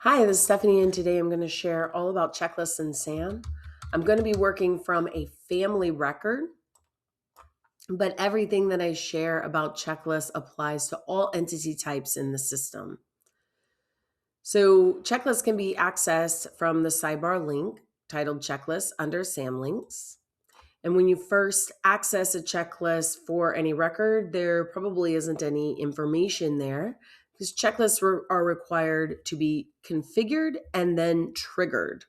Hi, this is Stephanie, and today I'm going to share all about checklists and SAM. I'm going to be working from a family record, but everything that I share about checklists applies to all entity types in the system. So, checklists can be accessed from the sidebar link titled Checklist under SAM links. And when you first access a checklist for any record, there probably isn't any information there because checklists are required to be configured and then triggered.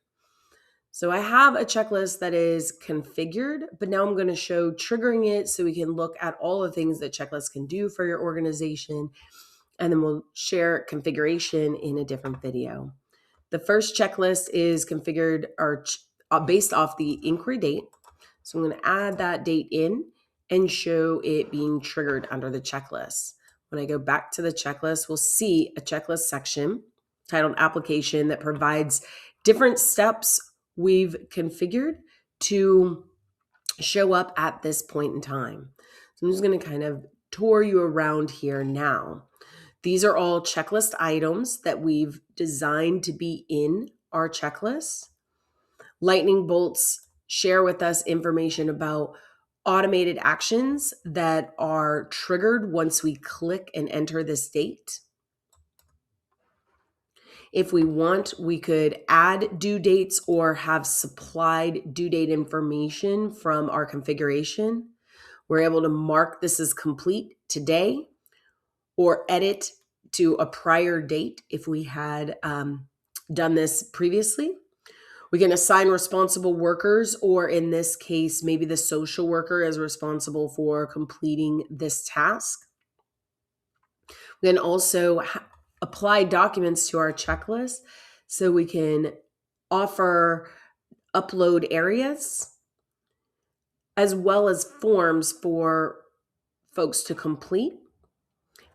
So I have a checklist that is configured, but now I'm going to show triggering it so we can look at all the things that checklists can do for your organization. And then we'll share configuration in a different video. The first checklist is configured or based off the inquiry date. So I'm going to add that date in and show it being triggered under the checklist. When I go back to the checklist, we'll see a checklist section titled application that provides different steps we've configured to show up at this point in time. So I'm just going to kind of tour you around here now. These are all checklist items that we've designed to be in our checklist. Lightning bolts share with us information about automated actions that are triggered once we click and enter this date. If we want, we could add due dates or have supplied due date information from our configuration. We're able to mark this as complete today or edit to a prior date if we had done this previously. We can assign responsible workers, or in this case, maybe the social worker is responsible for completing this task. We can also apply documents to our checklist so we can offer upload areas as well as forms for folks to complete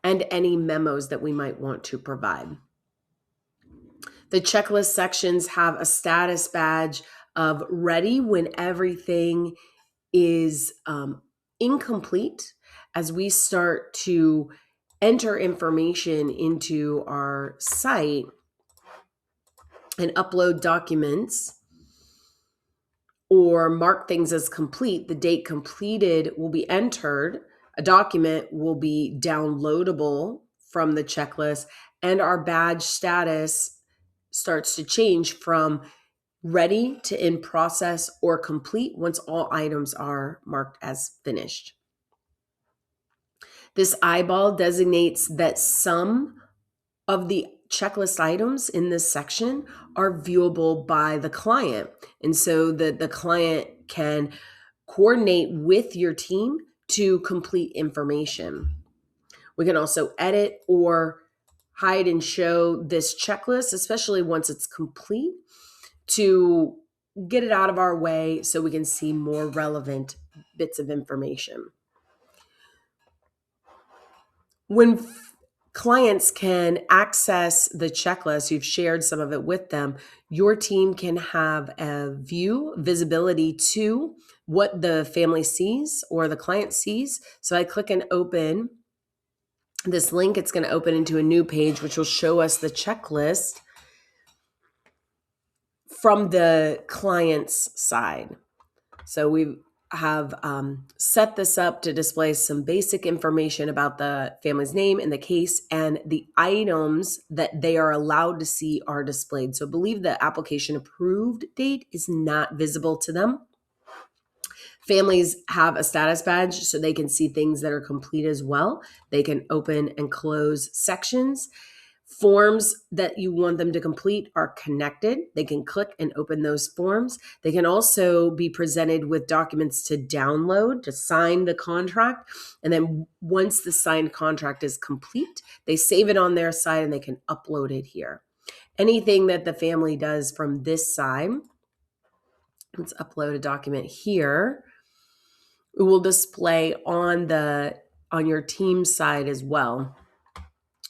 and any memos that we might want to provide. The checklist sections have a status badge of ready when everything is incomplete as we start to enter information into our site and upload documents or mark things as complete. The date completed will be entered. A document will be downloadable from the checklist, and our badge status starts to change from ready to in process or complete once all items are marked as finished. This eyeball designates that some of the checklist items in this section are viewable by the client. And so that the client can coordinate with your team to complete information. We can also edit or hide and show this checklist, especially once it's complete, to get it out of our way so we can see more relevant bits of information. When clients can access the checklist, you've shared some of it with them, your team can have a visibility to what the family sees or the client sees. So I click and open this link. It's going to open into a new page, which will show us the checklist from the client's side. So we have set this up to display some basic information about the family's name and the case, and the items that they are allowed to see are displayed. So I believe the application approved date is not visible to them. Families have a status badge so they can see things that are complete as well. They can open and close sections. Forms that you want them to complete are connected. They can click and open those forms. They can also be presented with documents to download, to sign the contract. And then once the signed contract is complete, they save it on their side and they can upload it here. Anything that the family does from this side, let's upload a document here, it will display on your team side as well.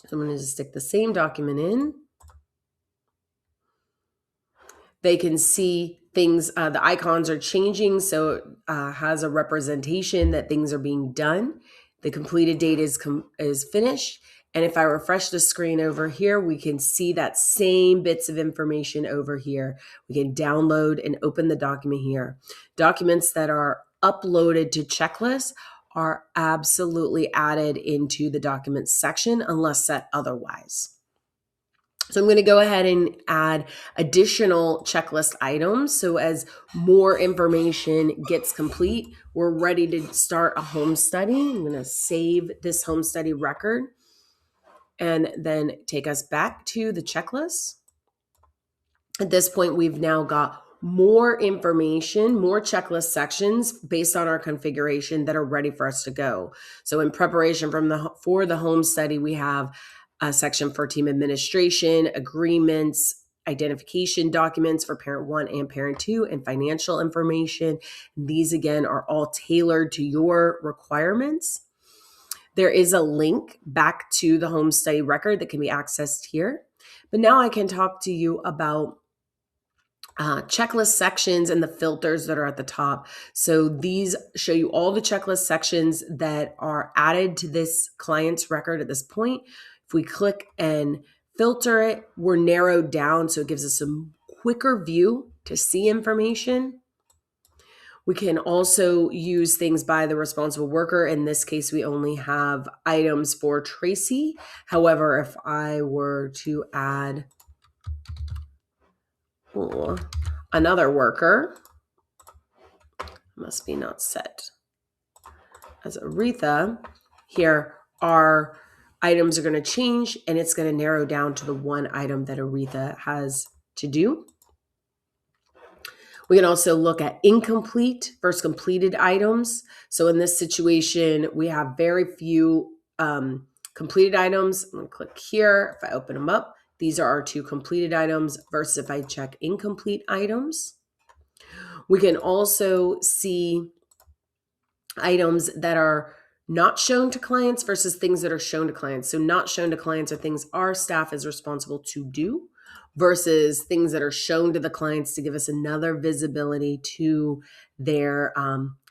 So I'm going to just stick the same document in. They can see things, the icons are changing, so it has a representation that things are being done. The completed date is finished, And if I refresh the screen over here, we can see that same bits of information over here. We can download and open the document here. Documents that are uploaded to checklists are absolutely added into the documents section unless set otherwise. So I'm going to go ahead and add additional checklist items. So as more information gets complete, we're ready to start a home study. I'm going to save this home study record and then take us back to the checklist. At this point, we've now got more information, more checklist sections based on our configuration that are ready for us to go. So in preparation for the home study, we have a section for team administration, agreements, identification documents for parent 1 and parent 2, and financial information. These again are all tailored to your requirements. There is a link back to the home study record that can be accessed here. But now I can talk to you about checklist sections and the filters that are at the top. So these show you all the checklist sections that are added to this client's record at this point. If we click and filter it, we're narrowed down, so it gives us a quicker view to see information. We can also use things by the responsible worker. In this case, we only have items for Tracy. However, if I were to add another worker, must be not set as Aretha, here our items are going to change and it's going to narrow down to the one item that Aretha has to do. We can also look at incomplete versus completed items. So in this situation, we have very few completed items. I'm going to click here. If I open them up, these are our 2 completed items versus if I check incomplete items. We can also see items that are not shown to clients versus things that are shown to clients. So not shown to clients are things our staff is responsible to do versus things that are shown to the clients to give us another visibility to their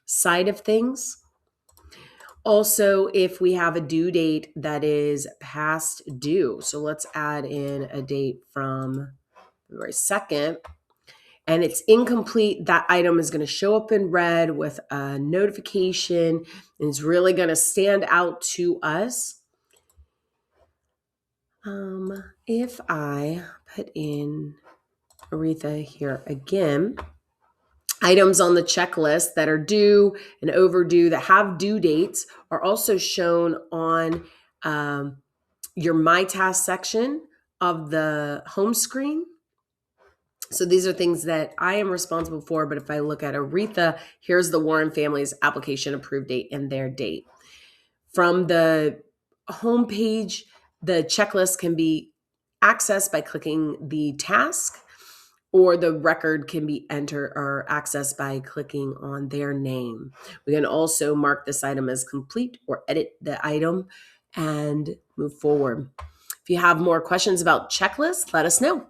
side of things. Also, if we have a due date that is past due, so let's add in a date from February 2nd, and it's incomplete, that item is going to show up in red with a notification, and it's really going to stand out to us. If I put in Aretha here again, items on the checklist that are due and overdue that have due dates are also shown on your My Task section of the home screen. So these are things that I am responsible for, but if I look at Aretha, here's the Warren family's application approved date and their date. From the home page, the checklist can be accessed by clicking the task, or the record can be entered or accessed by clicking on their name. We can also mark this item as complete or edit the item and move forward. If you have more questions about checklists, let us know.